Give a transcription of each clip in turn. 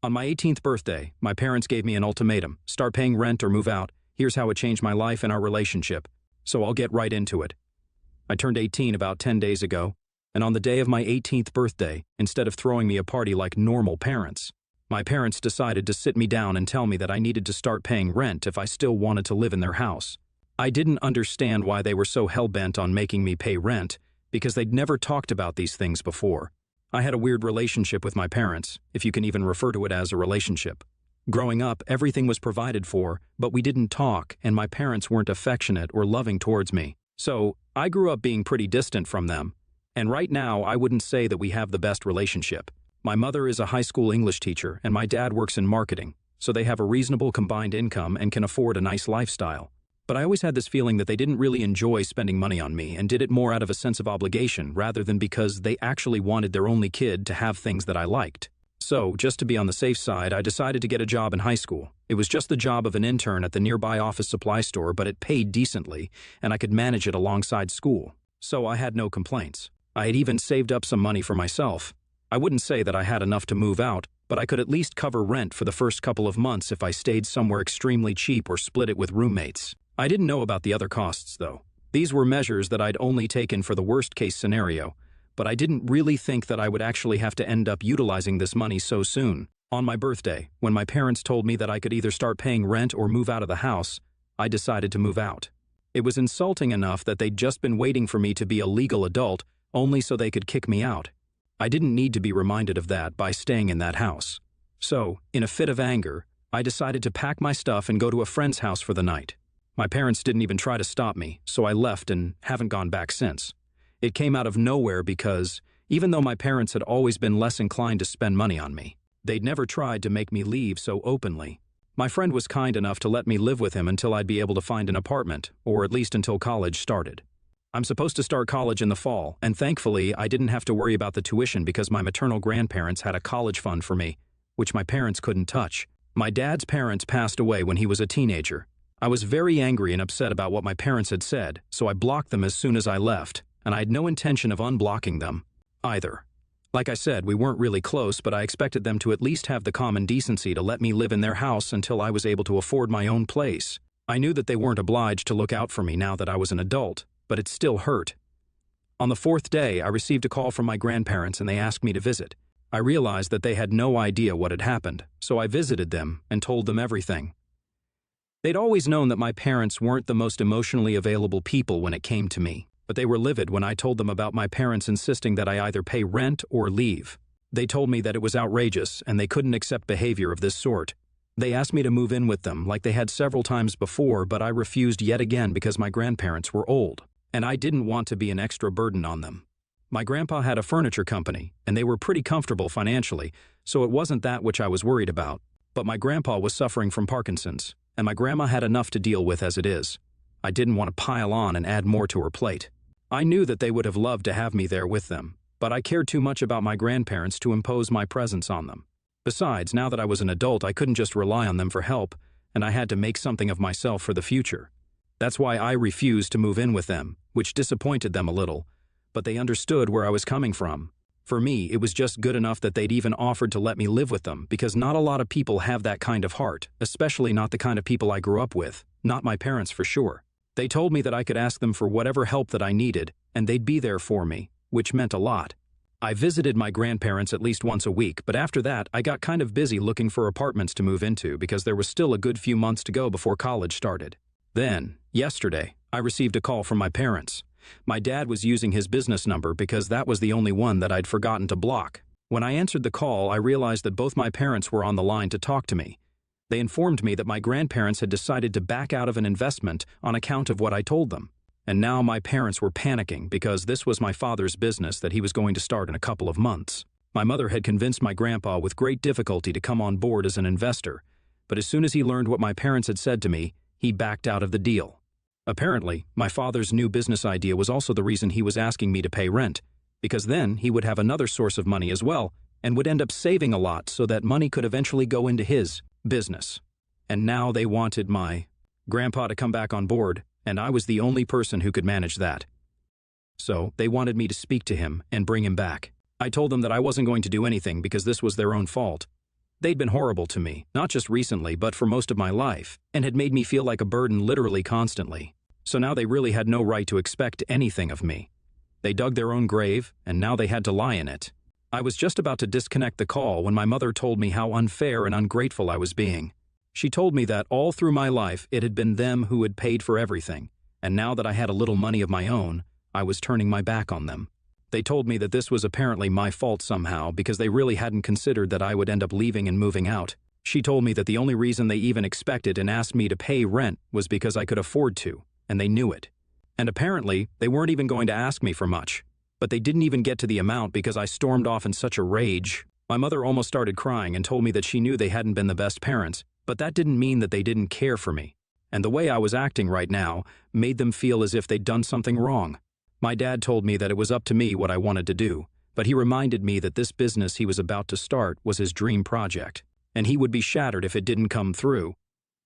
On my 18th birthday, my parents gave me an ultimatum: start paying rent or move out. Here's how it changed my life and our relationship. So I'll get right into it. I turned 18 about 10 days ago, and on the day of my 18th birthday, instead of throwing me a party like normal parents, my parents decided to sit me down and tell me that I needed to start paying rent if I still wanted to live in their house. I didn't understand why they were so hell-bent on making me pay rent, because they'd never talked about these things before. I had a weird relationship with my parents, if you can even refer to it as a relationship. Growing up, everything was provided for, but we didn't talk, and my parents weren't affectionate or loving towards me. So, I grew up being pretty distant from them. And right now, I wouldn't say that we have the best relationship. My mother is a high school English teacher, and my dad works in marketing, so they have a reasonable combined income and can afford a nice lifestyle. But I always had this feeling that they didn't really enjoy spending money on me and did it more out of a sense of obligation rather than because they actually wanted their only kid to have things that I liked. So, just to be on the safe side, I decided to get a job in high school. It was just the job of an intern at the nearby office supply store, but it paid decently, and I could manage it alongside school. So I had no complaints. I had even saved up some money for myself. I wouldn't say that I had enough to move out, but I could at least cover rent for the first couple of months if I stayed somewhere extremely cheap or split it with roommates. I didn't know about the other costs, though. These were measures that I'd only taken for the worst-case scenario, but I didn't really think that I would actually have to end up utilizing this money so soon. On my birthday, when my parents told me that I could either start paying rent or move out of the house, I decided to move out. It was insulting enough that they'd just been waiting for me to be a legal adult, only so they could kick me out. I didn't need to be reminded of that by staying in that house. So, in a fit of anger, I decided to pack my stuff and go to a friend's house for the night. My parents didn't even try to stop me, so I left and haven't gone back since. It came out of nowhere because, even though my parents had always been less inclined to spend money on me, they'd never tried to make me leave so openly. My friend was kind enough to let me live with him until I'd be able to find an apartment, or at least until college started. I'm supposed to start college in the fall, and thankfully I didn't have to worry about the tuition because my maternal grandparents had a college fund for me, which my parents couldn't touch. My dad's parents passed away when he was a teenager. I was very angry and upset about what my parents had said, so I blocked them as soon as I left, and I had no intention of unblocking them either. Like I said, we weren't really close, but I expected them to at least have the common decency to let me live in their house until I was able to afford my own place. I knew that they weren't obliged to look out for me now that I was an adult, but it still hurt. On the 4th day, I received a call from my grandparents and they asked me to visit. I realized that they had no idea what had happened, so I visited them and told them everything. They'd always known that my parents weren't the most emotionally available people when it came to me, but they were livid when I told them about my parents insisting that I either pay rent or leave. They told me that it was outrageous and they couldn't accept behavior of this sort. They asked me to move in with them like they had several times before, but I refused yet again because my grandparents were old, and I didn't want to be an extra burden on them. My grandpa had a furniture company, and they were pretty comfortable financially, so it wasn't that which I was worried about. But my grandpa was suffering from Parkinson's, and my grandma had enough to deal with as it is. I didn't want to pile on and add more to her plate. I knew that they would have loved to have me there with them, but I cared too much about my grandparents to impose my presence on them. Besides, now that I was an adult, I couldn't just rely on them for help, and I had to make something of myself for the future. That's why I refused to move in with them, which disappointed them a little, but they understood where I was coming from. For me, it was just good enough that they'd even offered to let me live with them, because not a lot of people have that kind of heart, especially not the kind of people I grew up with, not my parents for sure. They told me that I could ask them for whatever help that I needed, and they'd be there for me, which meant a lot. I visited my grandparents at least once a week, but after that, I got kind of busy looking for apartments to move into because there was still a good few months to go before college started. Then, yesterday, I received a call from my parents. My dad was using his business number because that was the only one that I'd forgotten to block. When I answered the call, I realized that both my parents were on the line to talk to me. They informed me that my grandparents had decided to back out of an investment on account of what I told them. And now my parents were panicking because this was my father's business that he was going to start in a couple of months. My mother had convinced my grandpa with great difficulty to come on board as an investor, but as soon as he learned what my parents had said to me, he backed out of the deal. Apparently, my father's new business idea was also the reason he was asking me to pay rent, because then he would have another source of money as well and would end up saving a lot so that money could eventually go into his business. And now they wanted my grandpa to come back on board, and I was the only person who could manage that. So they wanted me to speak to him and bring him back. I told them that I wasn't going to do anything because this was their own fault. They'd been horrible to me, not just recently but for most of my life, and had made me feel like a burden literally constantly. So now they really had no right to expect anything of me. They dug their own grave, and now they had to lie in it. I was just about to disconnect the call when my mother told me how unfair and ungrateful I was being. She told me that all through my life it had been them who had paid for everything, and now that I had a little money of my own, I was turning my back on them. They told me that this was apparently my fault somehow because they really hadn't considered that I would end up leaving and moving out. She told me that the only reason they even expected and asked me to pay rent was because I could afford to, and they knew it. And apparently, they weren't even going to ask me for much. But they didn't even get to the amount because I stormed off in such a rage. My mother almost started crying and told me that she knew they hadn't been the best parents, but that didn't mean that they didn't care for me. And the way I was acting right now made them feel as if they'd done something wrong. My dad told me that it was up to me what I wanted to do, but he reminded me that this business he was about to start was his dream project, and he would be shattered if it didn't come through.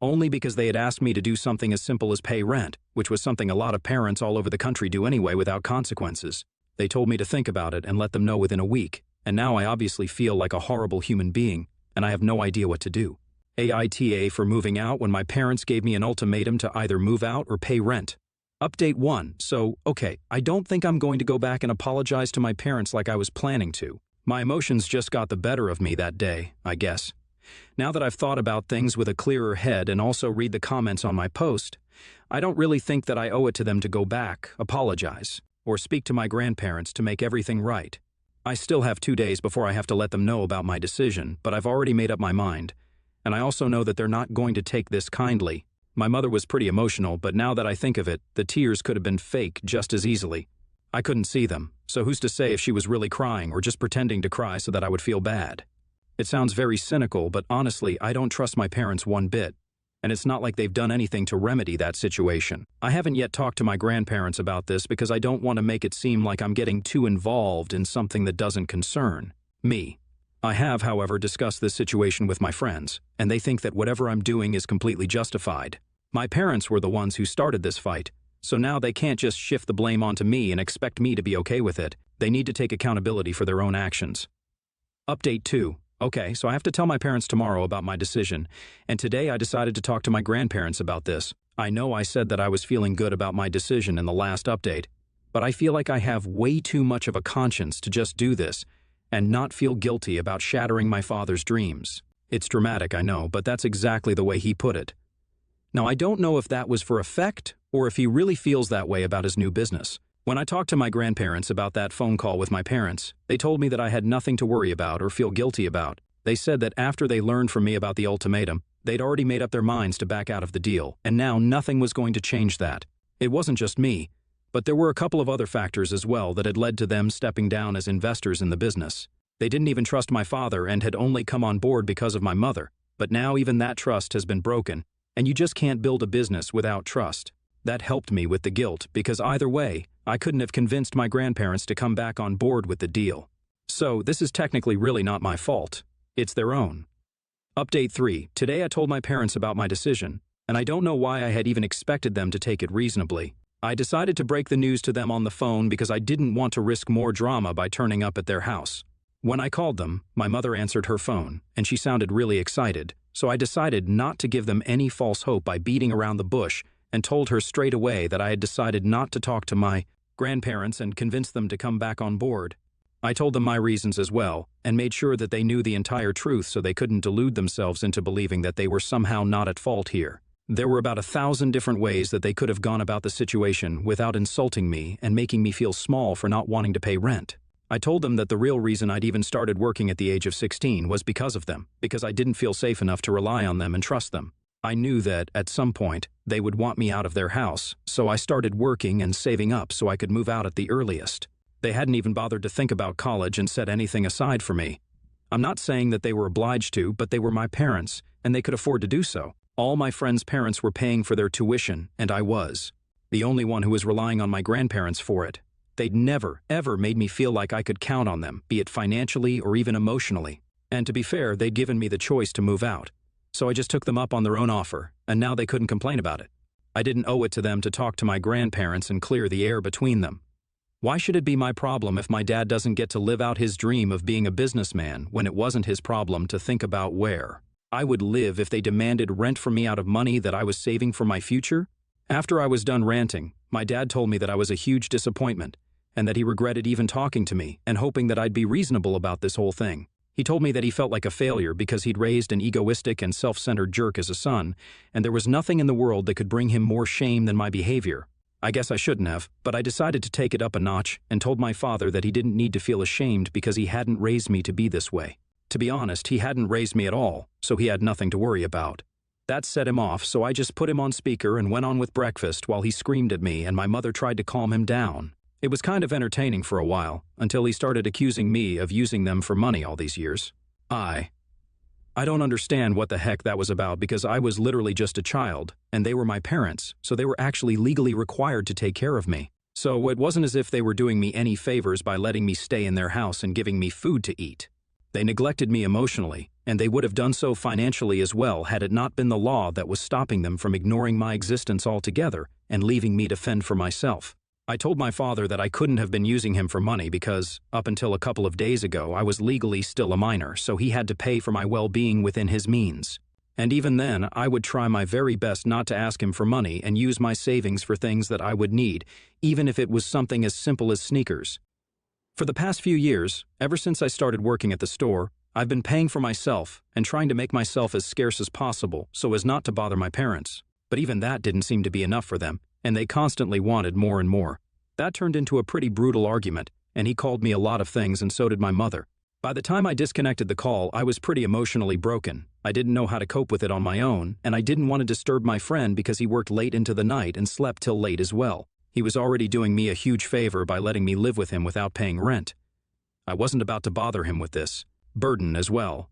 Only because they had asked me to do something as simple as pay rent, which was something a lot of parents all over the country do anyway without consequences. They told me to think about it and let them know within a week, and now I obviously feel like a horrible human being, and I have no idea what to do. AITA for moving out when my parents gave me an ultimatum to either move out or pay rent. Update 1. So, okay, I don't think I'm going to go back and apologize to my parents like I was planning to. My emotions just got the better of me that day, I guess. Now that I've thought about things with a clearer head and also read the comments on my post, I don't really think that I owe it to them to go back, apologize, or speak to my grandparents to make everything right. I still have 2 days before I have to let them know about my decision, but I've already made up my mind. And I also know that they're not going to take this kindly. My mother was pretty emotional, but now that I think of it, the tears could have been fake just as easily. I couldn't see them, so who's to say if she was really crying or just pretending to cry so that I would feel bad? It sounds very cynical, but honestly, I don't trust my parents one bit. And it's not like they've done anything to remedy that situation. I haven't yet talked to my grandparents about this because I don't want to make it seem like I'm getting too involved in something that doesn't concern me. I have, however, discussed this situation with my friends, and they think that whatever I'm doing is completely justified. My parents were the ones who started this fight, so now they can't just shift the blame onto me and expect me to be okay with it. They need to take accountability for their own actions. Update 2. Okay, so I have to tell my parents tomorrow about my decision, and today I decided to talk to my grandparents about this. I know I said that I was feeling good about my decision in the last update, but I feel like I have way too much of a conscience to just do this and not feel guilty about shattering my father's dreams. It's dramatic, I know, but that's exactly the way he put it. Now, I don't know if that was for effect or if he really feels that way about his new business. When I talked to my grandparents about that phone call with my parents, they told me that I had nothing to worry about or feel guilty about. They said that after they learned from me about the ultimatum, they'd already made up their minds to back out of the deal, and now nothing was going to change that. It wasn't just me, but there were a couple of other factors as well that had led to them stepping down as investors in the business. They didn't even trust my father and had only come on board because of my mother, but now even that trust has been broken, and you just can't build a business without trust. That helped me with the guilt because either way, I couldn't have convinced my grandparents to come back on board with the deal. So this is technically really not my fault. It's their own. Update 3. Today I told my parents about my decision, and I don't know why I had even expected them to take it reasonably. I decided to break the news to them on the phone because I didn't want to risk more drama by turning up at their house. When I called them, my mother answered her phone, and she sounded really excited, so I decided not to give them any false hope by beating around the bush and told her straight away that I had decided not to talk to my grandparents and convince them to come back on board. I told them my reasons as well, and made sure that they knew the entire truth so they couldn't delude themselves into believing that they were somehow not at fault here. There were about 1,000 different ways that they could have gone about the situation without insulting me and making me feel small for not wanting to pay rent. I told them that the real reason I'd even started working at the age of 16 was because of them, because I didn't feel safe enough to rely on them and trust them. I knew that, at some point, they would want me out of their house, so I started working and saving up so I could move out at the earliest. They hadn't even bothered to think about college and set anything aside for me. I'm not saying that they were obliged to, but they were my parents, and they could afford to do so. All my friends' parents were paying for their tuition, and I was the only one who was relying on my grandparents for it. They'd never, ever made me feel like I could count on them, be it financially or even emotionally. And to be fair, they'd given me the choice to move out. So I just took them up on their own offer, and now they couldn't complain about it. I didn't owe it to them to talk to my grandparents and clear the air between them. Why should it be my problem if my dad doesn't get to live out his dream of being a businessman when it wasn't his problem to think about where I would live if they demanded rent from me out of money that I was saving for my future? After I was done ranting, my dad told me that I was a huge disappointment and that he regretted even talking to me and hoping that I'd be reasonable about this whole thing. He told me that he felt like a failure because he'd raised an egoistic and self-centered jerk as a son, and there was nothing in the world that could bring him more shame than my behavior. I guess I shouldn't have, but I decided to take it up a notch and told my father that he didn't need to feel ashamed because he hadn't raised me to be this way. To be honest, he hadn't raised me at all, so he had nothing to worry about. That set him off, so I just put him on speaker and went on with breakfast while he screamed at me and my mother tried to calm him down. It was kind of entertaining for a while, until he started accusing me of using them for money all these years. I don't understand what the heck that was about because I was literally just a child, and they were my parents, so they were actually legally required to take care of me. So it wasn't as if they were doing me any favors by letting me stay in their house and giving me food to eat. They neglected me emotionally, and they would have done so financially as well had it not been the law that was stopping them from ignoring my existence altogether and leaving me to fend for myself. I told my father that I couldn't have been using him for money because, up until a couple of days ago, I was legally still a minor, so he had to pay for my well-being within his means. And even then, I would try my very best not to ask him for money and use my savings for things that I would need, even if it was something as simple as sneakers. For the past few years, ever since I started working at the store, I've been paying for myself and trying to make myself as scarce as possible so as not to bother my parents. But even that didn't seem to be enough for them, and they constantly wanted more and more. That turned into a pretty brutal argument, and he called me a lot of things and so did my mother. By the time I disconnected the call, I was pretty emotionally broken. I didn't know how to cope with it on my own, and I didn't want to disturb my friend because he worked late into the night and slept till late as well. He was already doing me a huge favor by letting me live with him without paying rent. I wasn't about to bother him with this burden as well.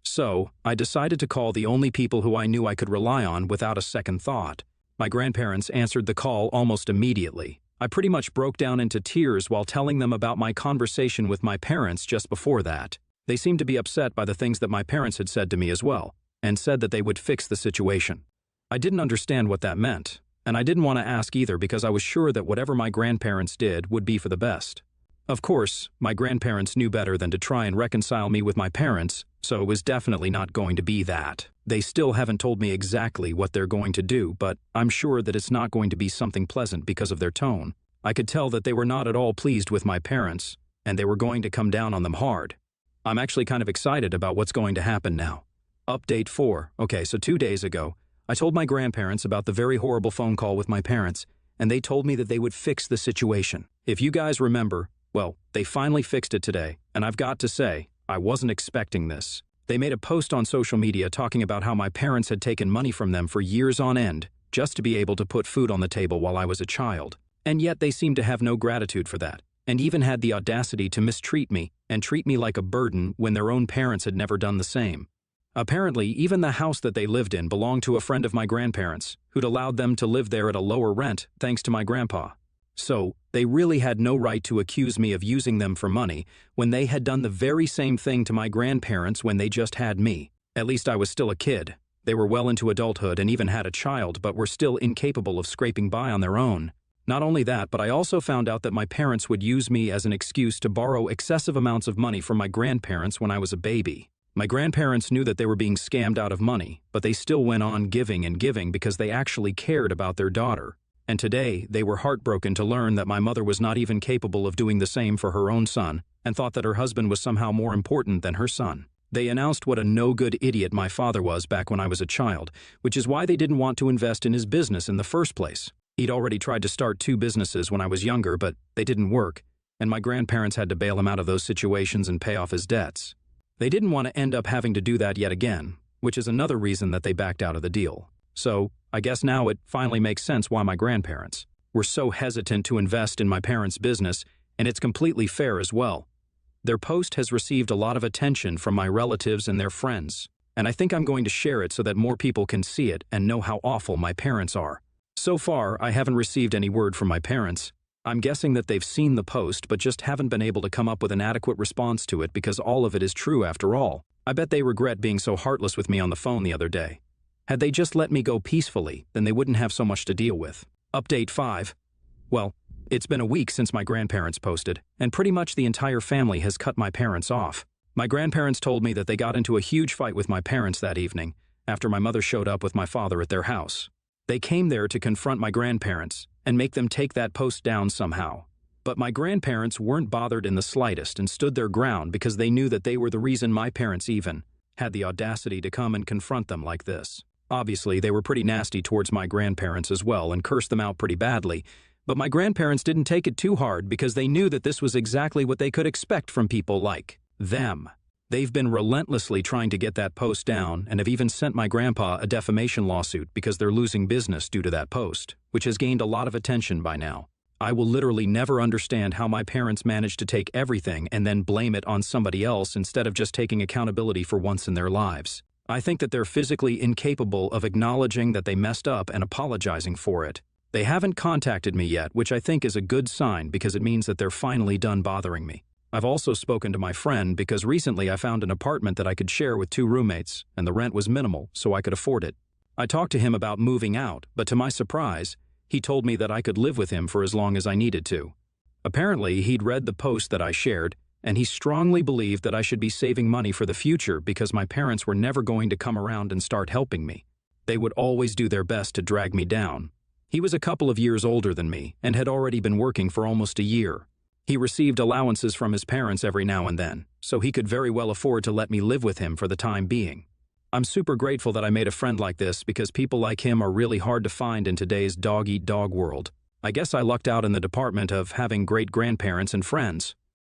So, I decided to call the only people who I knew I could rely on without a second thought. My grandparents answered the call almost immediately. I pretty much broke down into tears while telling them about my conversation with my parents just before that. They seemed to be upset by the things that my parents had said to me as well, and said that they would fix the situation. I didn't understand what that meant, and I didn't want to ask either because I was sure that whatever my grandparents did would be for the best. Of course, my grandparents knew better than to try and reconcile me with my parents, so it was definitely not going to be that. They still haven't told me exactly what they're going to do, but I'm sure that it's not going to be something pleasant because of their tone. I could tell that they were not at all pleased with my parents, and they were going to come down on them hard. I'm actually kind of excited about what's going to happen now. Update 4. Okay, so 2 days ago, I told my grandparents about the very horrible phone call with my parents, and they told me that they would fix the situation. If you guys remember, well, they finally fixed it today, and I've got to say, I wasn't expecting this. They made a post on social media talking about how my parents had taken money from them for years on end just to be able to put food on the table while I was a child. And yet they seemed to have no gratitude for that, and even had the audacity to mistreat me and treat me like a burden when their own parents had never done the same. Apparently, even the house that they lived in belonged to a friend of my grandparents, who'd allowed them to live there at a lower rent thanks to my grandpa. So, they really had no right to accuse me of using them for money when they had done the very same thing to my grandparents when they just had me. At least I was still a kid. They were well into adulthood and even had a child, but were still incapable of scraping by on their own. Not only that, but I also found out that my parents would use me as an excuse to borrow excessive amounts of money from my grandparents when I was a baby. My grandparents knew that they were being scammed out of money, but they still went on giving and giving because they actually cared about their daughter. And today, they were heartbroken to learn that my mother was not even capable of doing the same for her own son, and thought that her husband was somehow more important than her son. They announced what a no-good idiot my father was back when I was a child, which is why they didn't want to invest in his business in the first place. He'd already tried to start 2 businesses when I was younger, but they didn't work, and my grandparents had to bail him out of those situations and pay off his debts. They didn't want to end up having to do that yet again, which is another reason that they backed out of the deal. So, I guess now it finally makes sense why my grandparents were so hesitant to invest in my parents' business, and it's completely fair as well. Their post has received a lot of attention from my relatives and their friends, and I think I'm going to share it so that more people can see it and know how awful my parents are. So far, I haven't received any word from my parents. I'm guessing that they've seen the post but just haven't been able to come up with an adequate response to it because all of it is true after all. I bet they regret being so heartless with me on the phone the other day. Had they just let me go peacefully, then they wouldn't have so much to deal with. Update 5. Well, It's been a week since my grandparents posted, and pretty much the entire family has cut my parents off. My grandparents told me that they got into a huge fight with my parents that evening, after my mother showed up with my father at their house. They came there to confront my grandparents and make them take that post down somehow. But my grandparents weren't bothered in the slightest and stood their ground because they knew that they were the reason my parents even had the audacity to come and confront them like this. Obviously, they were pretty nasty towards my grandparents as well and cursed them out pretty badly, but my grandparents didn't take it too hard because they knew that this was exactly what they could expect from people like them. They've been relentlessly trying to get that post down and have even sent my grandpa a defamation lawsuit because they're losing business due to that post, which has gained a lot of attention by now. I will literally never understand how my parents managed to take everything and then blame it on somebody else instead of just taking accountability for once in their lives. I think that they're physically incapable of acknowledging that they messed up and apologizing for it. They haven't contacted me yet, which I think is a good sign because it means that they're finally done bothering me. I've also spoken to my friend because recently I found an apartment that I could share with 2 roommates, and the rent was minimal, so I could afford it. I talked to him about moving out, but to my surprise, he told me that I could live with him for as long as I needed to. Apparently, he'd read the post that I shared, and he strongly believed that I should be saving money for the future because my parents were never going to come around and start helping me. They would always do their best to drag me down. He was a couple of years older than me and had already been working for almost a year. He received allowances from his parents every now and then, so he could very well afford to let me live with him for the time being. I'm super grateful that I made a friend like this because people like him are really hard to find in today's dog-eat-dog world. I guess I lucked out in the department of having great grandparents and friends.